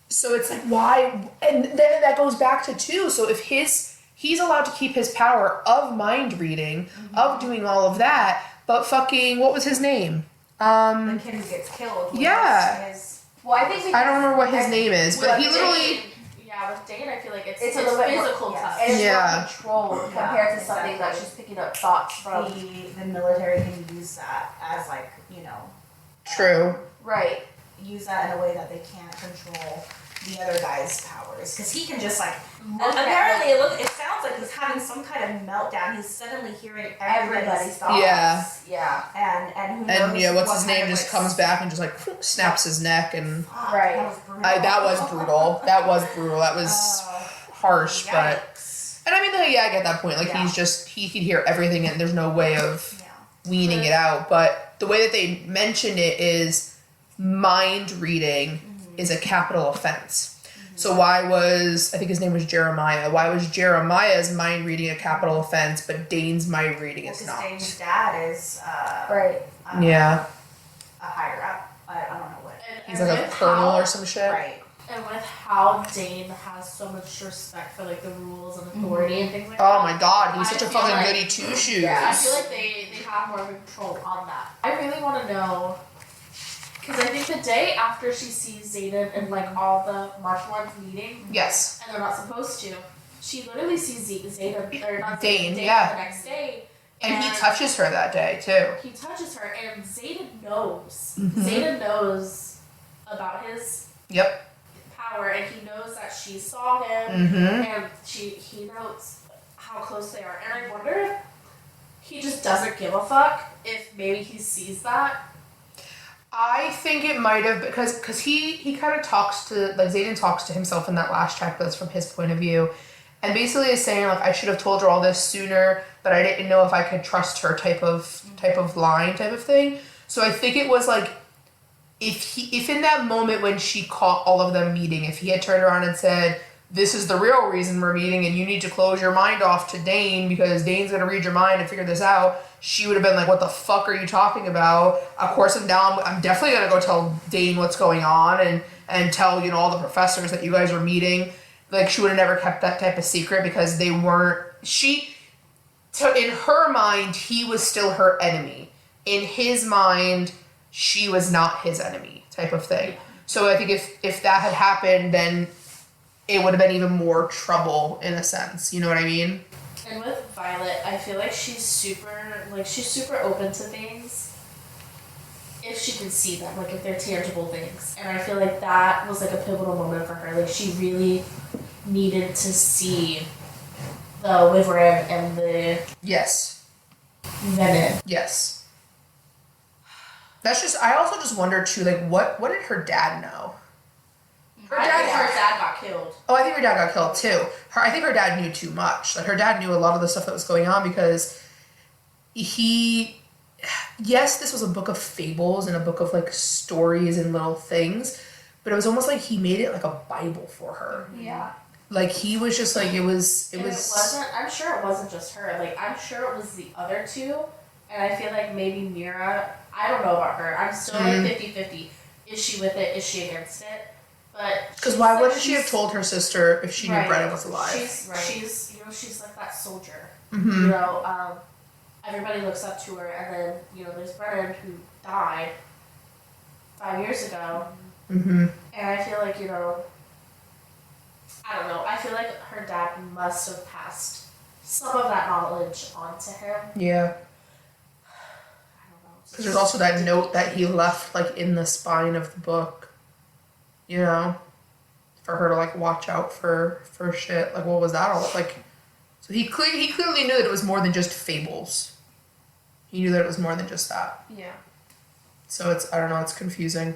So it's like, why? And then that goes back to too. So if he's allowed to keep his power of mind reading, of doing all of that, but fucking, what was his name? The kid who gets killed. was Yeah. his- Well, I think I don't remember what his name is, but he With literally. Dane, yeah, with Dane, I feel like it's it's a little bit physical more, touch. and it's Yeah. more controlled Yeah, compared to something exactly. that she's picking up thoughts from. the military can use that as like, you know, True. Right. use that in a way that they can't control the other guy's powers, because he can just like Look at apparently it sounds like he's having some kind of meltdown. He's suddenly hearing everybody's everybody's thoughts. Yeah. Yeah. and who knows And yeah, what's what his kind name of, just like, comes back and just like snaps his neck, and fuck, Right. that was brutal. that was brutal. That was brutal. That was harsh, but. Yikes. And I mean, like, yeah, I get that point. Like, Yeah. he could hear everything, and there's no way of Yeah. weaning it out. But the way that they mentioned it is mind reading is a capital offense. So why was, I think his name was Jeremiah, why was Jeremiah's mind reading a capital offense, but Dane's mind reading is Because not? Dane's dad is Right. Yeah. a higher up. I don't know what. He's like a colonel or some shit. Right. And with how Dane has so much respect for like the rules and authority and things like that. Oh my god, he's I such a feel fucking like- goody two shoes. Yeah, I feel like they have more control on that. I really want to know, because I think the day after she sees Xaden and like all the martial arts meeting, Yes. and they're not supposed to, she literally sees Xaden, or not Dane, Dane yeah. the next day. And he touches her that day, too. He touches her, and Xaden knows. Mhm. Xaden knows about his Yep. power, and he knows that she saw him, Mm-hmm. and he knows how close they are. And I wonder if he just doesn't give a fuck if maybe he sees that. I think it might have, because he kind of talks to, like, Xaden talks to himself in that last chapter that's from his point of view, and basically is saying, like, I should have told her all this sooner, but I didn't know if I could trust her type of line, type of thing. So I think it was like, if in that moment when she caught all of them meeting, if he had turned around and said, this is the real reason we're meeting and you need to close your mind off to Dane because Dane's going to read your mind and figure this out, she would have been like, what the fuck are you talking about? Of course I'm down. I'm definitely going to go tell Dane what's going on and tell, you know, all the professors that you guys are meeting. Like, she would have never kept that type of secret because they weren't, in her mind, he was still her enemy. In his mind, she was not his enemy, type of thing. So I think if that had happened, then it would have been even more trouble in a sense. You know what I mean? And with Violet, I feel like she's super open to things if she can see them, like if they're tangible things. And I feel like that was like a pivotal moment for her. Like, she really needed to see the Wyvern and the Yes. venom. Yes. That's just, I also just wonder too, like, what did her dad know? I think her dad got killed. Oh, I think her dad got killed too. I think her dad knew too much. Like, her dad knew a lot of the stuff that was going on because yes, this was a book of fables and a book of, like, stories and little things, but it was almost like he made it like a Bible for her. Yeah. Like, he was just like, it wasn't, I'm sure it wasn't just her. Like, I'm sure it was the other two. And I feel like maybe Mira, I don't know about her. I'm still like 50-50. Is she with it? Is she against it? But because why wouldn't she have told her sister if she knew Brennan was alive? She's you know, she's like that soldier. Mm-hmm. You know, everybody looks up to her, and then, you know, there's Brennan who died 5 years ago. Mm-hmm. And I feel like, you know, I don't know. I feel like her dad must have passed some of that knowledge on to him. Yeah. I don't know. Because there's also that note that he left, like, in the spine of the book. You know? For her to, like, watch out for shit. Like, what was that all? Like, so he clearly knew that it was more than just fables. He knew that it was more than just that. Yeah. So it's, I don't know, it's confusing.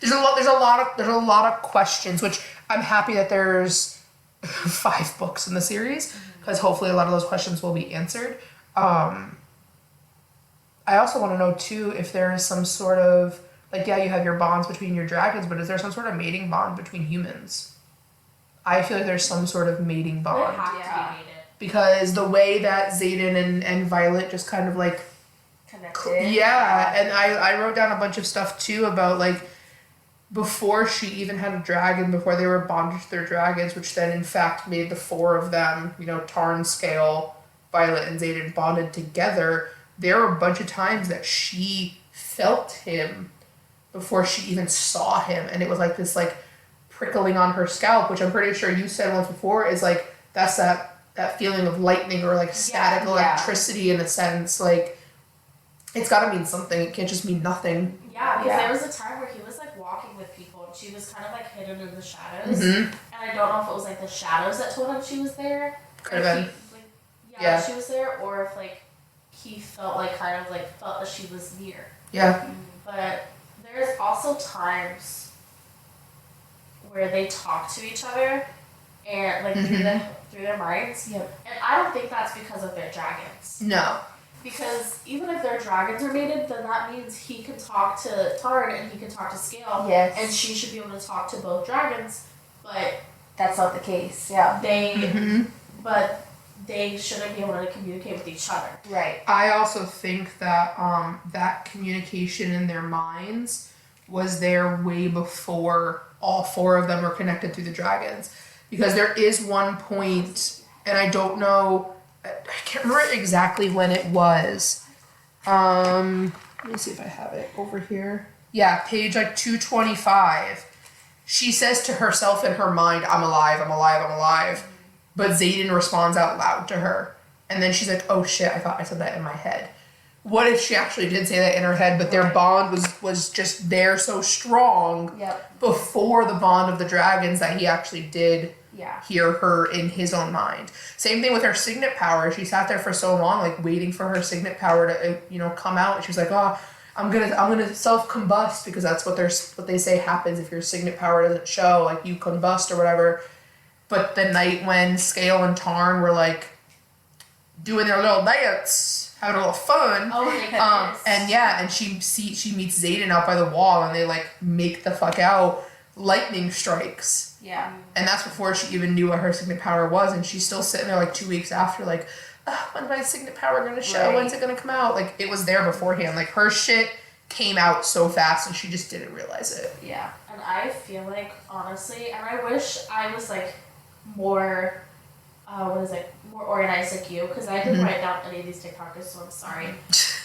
There's a lot of questions, which I'm happy that there's 5 books in the series, because hopefully a lot of those questions will be answered. I also want to know too if there is some sort of, like, yeah, you have your bonds between your dragons, but is there some sort of mating bond between humans? I feel like there's some sort of mating They bond. have to be mated. Because the way that Xaden and Violet just kind of, like, Connected. yeah, and I wrote down a bunch of stuff too about, like, before she even had a dragon, before they were bonded to their dragons, which then in fact made the 4 of them, you know, Tarn, Scale, Violet, and Xaden bonded together, there were a bunch of times that she felt him before she even saw him, and it was like this, like, prickling on her scalp, which I'm pretty sure you said once before is, like, that's that feeling of lightning or, like, static electricity in a sense. Like, it's gotta mean something. It can't just mean nothing. Yeah, because Yeah. there was a time where he was, like, walking with people, and she was kind of, like, hidden in the shadows. Mm-hmm. And I don't know if it was, like, the shadows that told him she was there. Could or have if been. he, like, Yeah. she was there, or if, like, he felt, like, kind of, like, felt that she was near. Yeah. But there's also times where they talk to each other, and, like, through their minds. Yep. And I don't think that's because of their dragons. No. Because even if their dragons are mated, then that means he can talk to Tarn and he can talk to Scale. Yes. And she should be able to talk to both dragons, but That's not the case. Yeah. but they shouldn't be able to communicate with each other. Right. I also think that that communication in their minds was there way before all 4 of them were connected through the dragons. Because there is one point, and I don't know, I can't remember exactly when it was. Let me see if I have it over here. Yeah, page, like, 225. She says to herself in her mind, I'm alive, I'm alive, I'm alive. But Xaden responds out loud to her. And then she's like, oh shit, I thought I said that in my head. What if she actually did say that in her head, but their bond was just there so strong Yep. before the bond of the dragons that he actually did Yeah. hear her in his own mind. Same thing with her signet power. She sat there for so long, like, waiting for her signet power to, you know, come out. And she was like, oh, I'm gonna self combust because that's what they say happens if your signet power doesn't show, like you combust or whatever. But the night when Scale and Tarn were like doing their little dance, having a little fun. Oh my goodness. And she meets Xaden out by the wall and they like make the fuck out. Lightning strikes. Yeah. And that's before she even knew what her signet power was, and she's still sitting there like 2 weeks after, like, when's my signet power gonna show? Right. When's it gonna come out? Like, it was there beforehand. Like, her shit came out so fast and she just didn't realize it. Yeah. And I feel like, honestly, and I wish I was like more, more organized like you, because I didn't write down any of these TikTokers, so I'm sorry.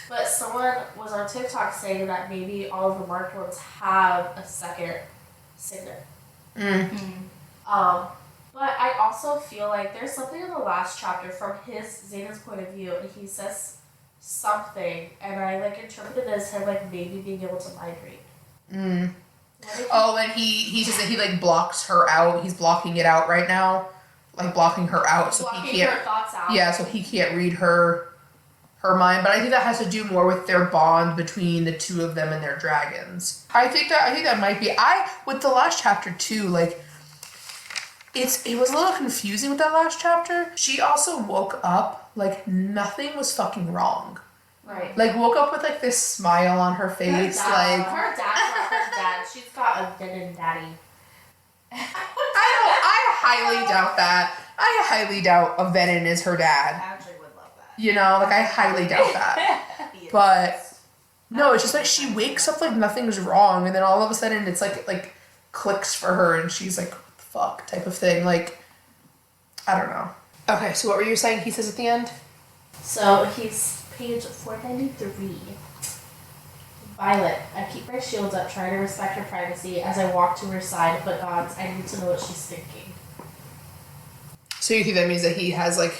But someone was on TikTok saying that maybe all of the marked ones have a second signet. But I also feel like there's something in the last chapter from Xaden's point of view, and he says something, and I like interpreted it as him like maybe being able to migrate. Oh, and he says that he like blocks her out. He's blocking it out right now, like blocking her out, so blocking he can't. her thoughts out. Yeah, so he can't read her mind. But I think that has to do more with their bond between the two of them and their dragons. I think that might be. With the last chapter too, like. It was a little confusing with that last chapter. She also woke up like nothing was fucking wrong. Right. Like woke up with like this smile on her face, like Her dad's not her dad. She's got a venom daddy. I highly doubt that. I highly doubt a Venom is her I dad. actually would love that. You know, like I highly doubt that. But no, it's just like she wakes up like nothing's wrong, and then all of a sudden it's like clicks for her, and she's like, fuck type of thing. Like, I don't know. Okay, so what were you saying he says at the end? So he's page 493. Violet, I keep my shields up, trying to respect her privacy as I walk to her side, but gods, I need to know what she's thinking. So you think that means that he has like,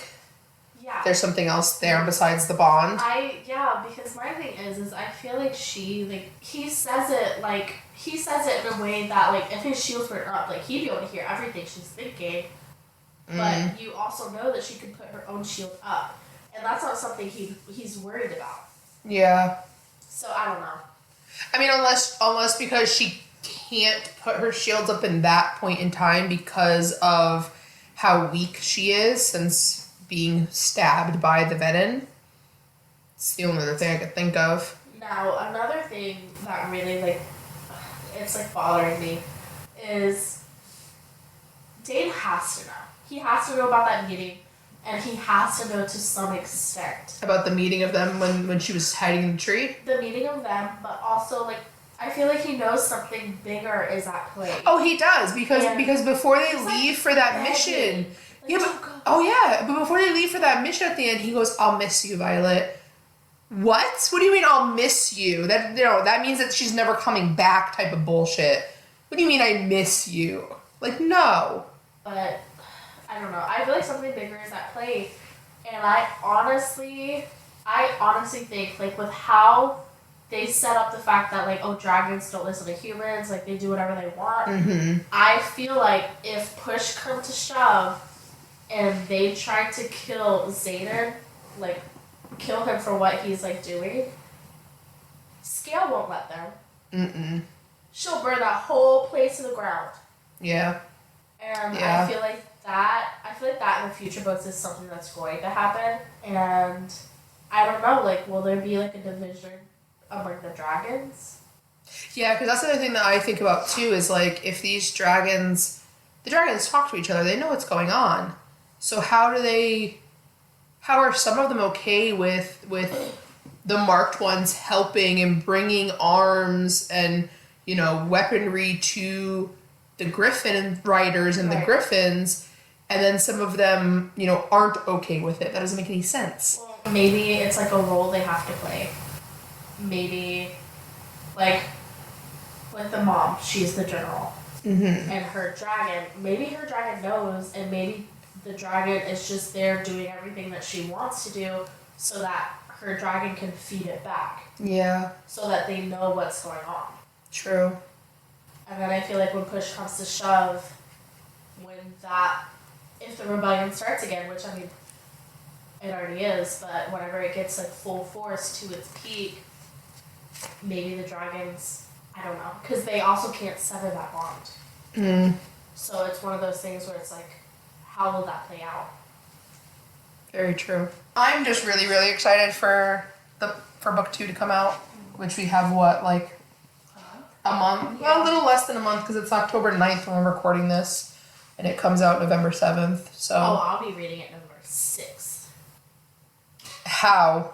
Yeah. there's something else there besides the bond? Because my thing is I feel like he says it in a way that like if his shields were up, like he'd be able to hear everything she's thinking. But you also know that she can put her own shield up. And that's not something he's worried about. Yeah. So I don't know. I mean, unless because she can't put her shields up in that point in time because of how weak she is since being stabbed by the Venom. It's the only other thing I could think of. Now, another thing that really, it's, bothering me is Dane has to know. He has to know about that meeting, and he has to know to some extent. About the meeting of them when she was hiding in the tree? The meeting of them, but also, I feel like he knows something bigger is at play. Oh, he does, because before they He's, leave for that begging. mission... Yeah, don't go. oh yeah, but before they leave for that mission at the end, he goes, I'll miss you, Violet. What? What do you mean I'll miss you? That means that she's never coming back type of bullshit. What do you mean I miss you? Like, no. But, I don't know. I feel like something bigger is at play. And I honestly think, with how they set up the fact that, dragons don't listen to humans, they do whatever they want. Mm-hmm. I feel like if push come to shove and they try to kill Xaden, kill him for what he's, doing, Scale won't let them. Mm-mm. She'll burn that whole place to the ground. Yeah. And Yeah. I feel like that in the future books is something that's going to happen. And I don't know, will there be, a division among the dragons? Yeah, because that's the other thing that I think about, too, is, if these dragons... The dragons talk to each other. They know what's going on. So how are some of them okay with the marked ones helping and bringing arms and, weaponry to the Griffin riders and the Griffins, and then some of them, aren't okay with it? That doesn't make any sense. Well, maybe it's a role they have to play. Maybe, with the mom, she's the general. Mm-hmm. And her dragon knows, and maybe the dragon is just there doing everything that she wants to do so that her dragon can feed it back. Yeah. So that they know what's going on. True. And then I feel like when push comes to shove, if the rebellion starts again, which it already is, but whenever it gets full force to its peak, maybe the dragons, I don't know, because they also can't sever that bond. Mm, So it's one of those things where it's like, how will that play out? very true. I'm just really, really excited for book 2 to come out, which we have like a month, well, a little less than a month because it's October 9th when we're recording this, and it comes out November 7th. So I'll be reading it November 6th. how?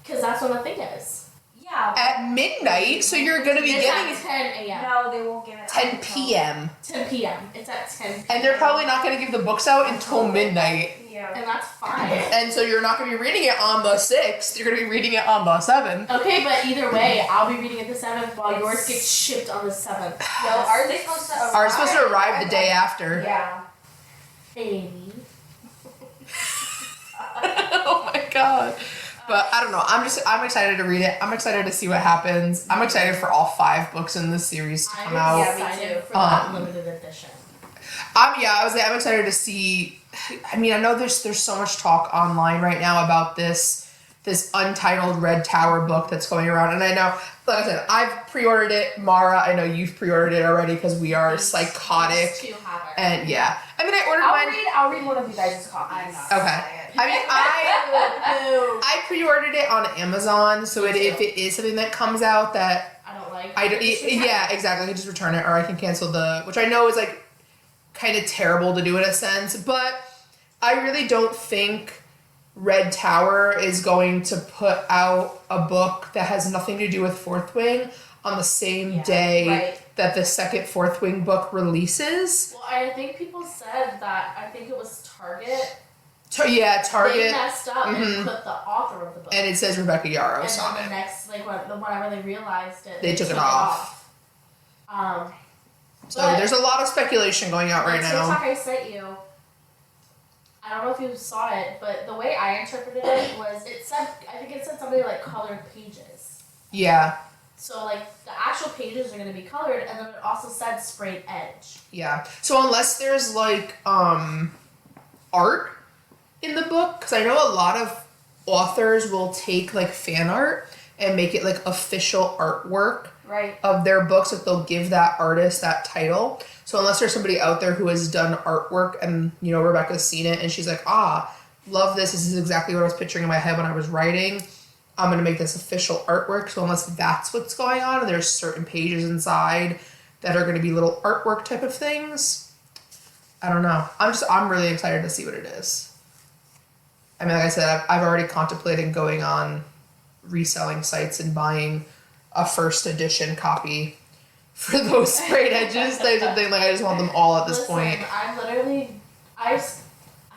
Because that's when the thing is. Yeah. At midnight, so you're gonna be It's getting at 10 a.m. No, they won't give it. 10 p.m. 10 p.m. It's at 10 p.m. and they're probably not gonna give the books out until midnight. Yeah. And that's fine. And so you're not going to be reading it on the 6th, you're going to be reading it on the 7th. Okay, but either way, I'll be reading it the 7th while yours gets shipped on the 7th. No, are they supposed to arrive? Ours supposed to arrive the day after. Yeah. Amy. Oh my god. But I don't know. I'm excited to read it. I'm excited to see what happens. I'm excited for all 5 books in this series to come out. Yeah, me excited too. for that limited edition. I'm excited to see. I mean, I know there's so much talk online right now about this untitled Red Tower book that's going around, and I know, like I said, I've pre-ordered it. Mara, I know you've pre-ordered it already because we are psychotic. These two have it. And yeah, I mean, I ordered mine. I'll read one of you guys' copies. I'm not. Okay. I mean, I pre-ordered it on Amazon, so if it is something that comes out that I don't like. yeah, exactly, I can just return it, or I can cancel which I know is like kind of terrible to do in a sense, but I really don't think Red Tower is going to put out a book that has nothing to do with Fourth Wing on the same day right. that the second Fourth Wing book releases. Well, I think people said that. I think it was Target. They Target, messed up and put the author of the book. and it says Rebecca Yarros and on then it. the next, whenever they realized it, They took it off. So But there's a lot of speculation going out right the now. TikTok I sent you, I don't know if you saw it, but the way I interpreted it was I think it said something like colored pages. Yeah, So like the actual pages are gonna be colored, and then it also said sprayed edge. yeah. So unless there's like art in the book, because I know a lot of authors will take like fan art and make it like official artwork Right. of their books, that they'll give that artist that title. So unless there's somebody out there who has done artwork and, you know, Rebecca's seen it and she's like, love this. This is exactly what I was picturing in my head when I was writing. I'm going to make this official artwork. So unless that's what's going on and there's certain pages inside that are going to be little artwork type of things, I don't know. I'm really excited to see what it is. I mean, like I said, I've already contemplated going on reselling sites and buying a first edition copy for those sprayed edges types of thing. Like, I just want them all at this point. I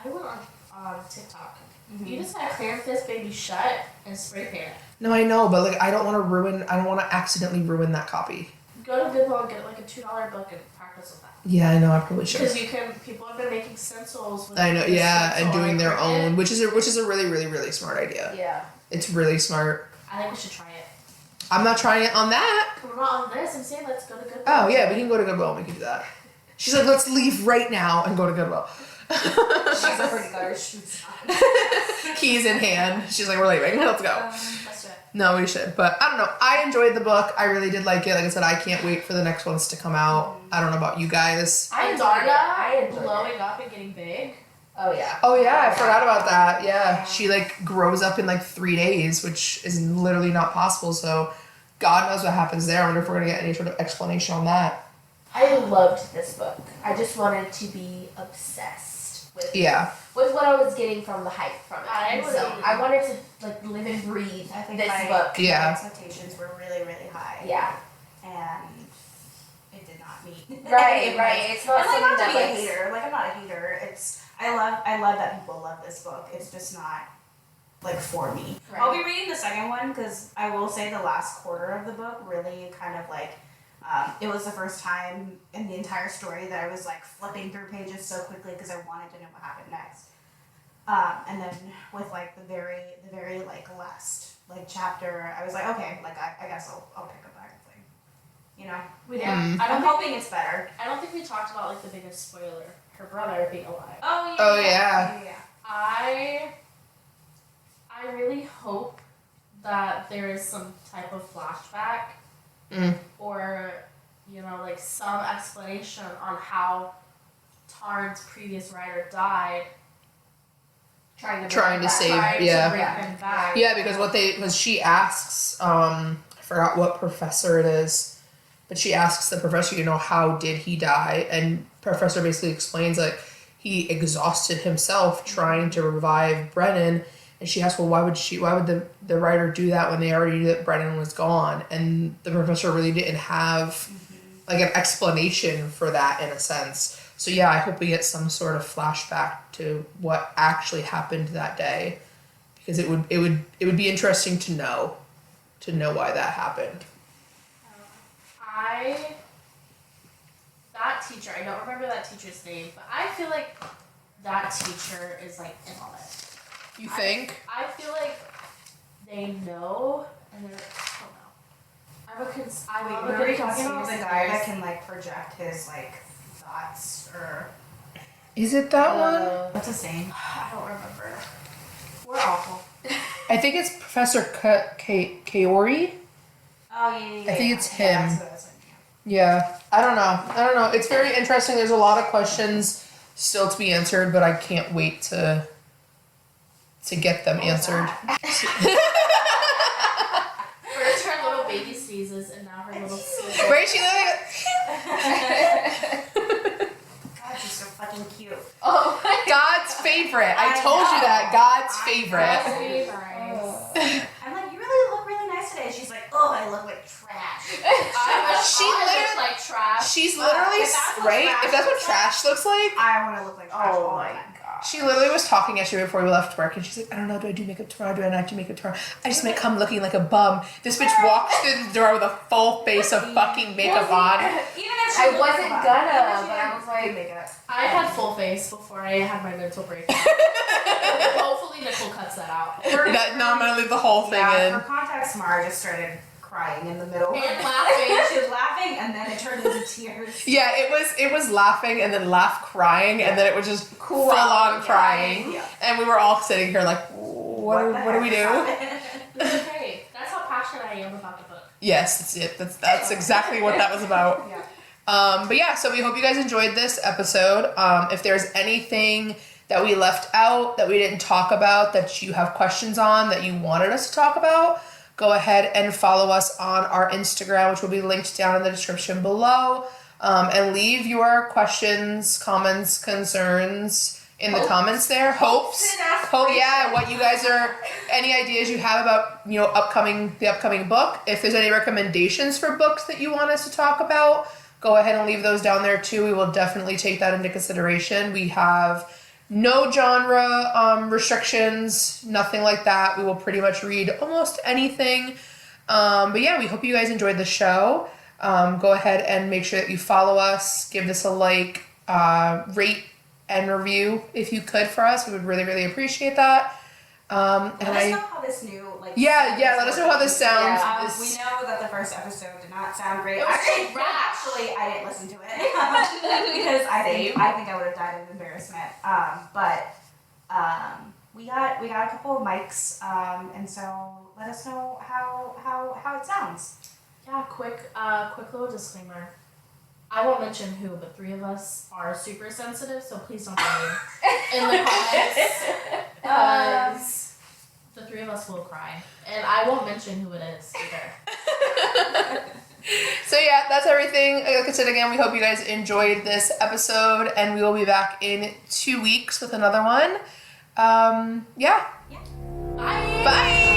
went on TikTok. You just gotta clamp this baby shut and spray paint it. No, I know, but like, I don't want to accidentally ruin that copy. Go to Goodwill and get like a $2 book and practice with that. Yeah, I know, I probably should. Because people have been making stencils with I know, with yeah, and stencil doing their acrylic. own, which is a really, really, really smart idea. Yeah. It's really smart. I think we should try it. I'm not trying it on that. We're not on this. I'm saying let's go to Goodwill. Oh yeah, we can go to Goodwill and we can do that. She's like, let's leave right now and go to Goodwill. She's already got her shoes on. Keys in hand. She's like, we're leaving. Let's go. Let's do it. No, we should. But I don't know. I enjoyed the book. I really did like it. Like I said, I can't wait for the next ones to come out. I don't know about you guys. I enjoyed Darna it. I enjoyed blowing it. up and getting big. Oh yeah. Oh yeah, I forgot about that. Yeah. She like grows up in like 3 days, which is literally not possible. So God knows what happens there. I wonder if we're gonna get any sort of explanation on that. I loved this book. I just wanted to be obsessed with with what I was getting from the hype from it. I wanted to like live and breathe I think this my- book. Yeah. My expectations were really, really high. Yeah. And it did not meet. Right, right. It's not And like, something not to that be a like hater. Like, I'm not a hater. I love that people love this book. It's just not like for me. Right. I'll be reading the second one because I will say the last quarter of the book really kind of like it was the first time in the entire story that I was like flipping through pages so quickly because I wanted to know what happened next. And then with like the very like last like chapter, I was like, okay, like I guess I'll pick up everything. You know? We did. Mm. I'm hoping it's better. I don't think we talked about like the biggest spoiler. Her brother being alive. Oh yeah. Oh, yeah. Yeah. I really hope that there is some type of flashback Mm. or, you know, like some explanation on how Tarn's previous writer died. Trying to Trying to bring it save- back. Trying yeah. to bring him back. Yeah, because she asks, I forgot what professor it is, but she asks the professor, you know, how did he die? And professor basically explains, like, he exhausted himself trying to revive Brennan. And she asks, well, why would the writer do that when they already knew that Brennan was gone? And the professor really didn't have, like, an explanation for that in a sense. So yeah, I hope we get some sort of flashback to what actually happened that day, because it would be interesting to know why that happened. That teacher, I don't remember that teacher's name, but I feel like that teacher is like in on it. You think? I feel like they know, and they're, I don't know. I'm Wait, a are you talking about the guy that conspiracy can like project his like thoughts or Is it that one? what's his name? I don't remember. We're awful. I think it's Professor Kaori. Oh yeah. I think it's Yeah, him. that's what I was thinking of. Yeah, I don't know. It's very interesting. There's a lot of questions still to be answered, but I can't wait to get them answered. First her little baby sneezes, and now her little sneezes. Where is she living? God, she's so fucking cute. Oh my God's favorite. I I told you know. that. God's I favorite. Very nice. I'm like, you really look really nice today. She's like, oh, I look like trash. She I literally- look like trash. She's literally If that's what right. trash If that's what looks like- trash looks like. I want to look like trash all the time. God. She literally was talking yesterday before we left work, and she's like, I don't know, do I do makeup tomorrow? Do I not do makeup tomorrow? I just might come looking like a bum. This bitch walks through the door with a full face of fucking makeup on. Even if she I looked wasn't like a bum. gonna, Even if she but I didn't was like- do makeup. I had full face before I had my mental breakdown. Hopefully Nicole cuts that out. No, I'm gonna leave the whole thing Yeah, in. for context, Mara just started crying in the middle. And laughing. She was laughing, and then it turned into tears. Yeah, it was laughing and then laugh crying and then it was just full on crying. Yeah. And we were all sitting here like, what do we do? It's okay. That's how passionate I am about the book. Yes, that's it. That's exactly what that was about. Yeah. But yeah, so we hope you guys enjoyed this episode. If there's anything that we left out, that we didn't talk about, that you have questions on, that you wanted us to talk about, go ahead and follow us on our Instagram, which will be linked down in the description below. And leave your questions, comments, concerns in the comments there. Hopes. Yeah, what you guys are, any ideas you have about, the upcoming book. If there's any recommendations for books that you want us to talk about, go ahead and leave those down there too. We will definitely take that into consideration. We have no genre restrictions, nothing like that. We will pretty much read almost anything. But yeah, we hope you guys enjoyed the show. Go ahead and make sure that you follow us, give this a like, rate and review if you could for us. We would really, really appreciate that. And Let us know how this new yeah, let us know how this sounds. Yeah. This- We know that the first episode did not sound great. It was Actually, I didn't listen to it because I think I would have died of embarrassment. But we got a couple of mics, and so let us know how it sounds. Yeah, quick little disclaimer. I won't mention who, but 3 of us are super sensitive, so please don't worry in the comments. Because the 3 of us will cry. And I won't mention who it is either. So yeah, that's everything. Like I said again, we hope you guys enjoyed this episode, and we will be back in 2 weeks with another one. Yeah. Bye! Bye!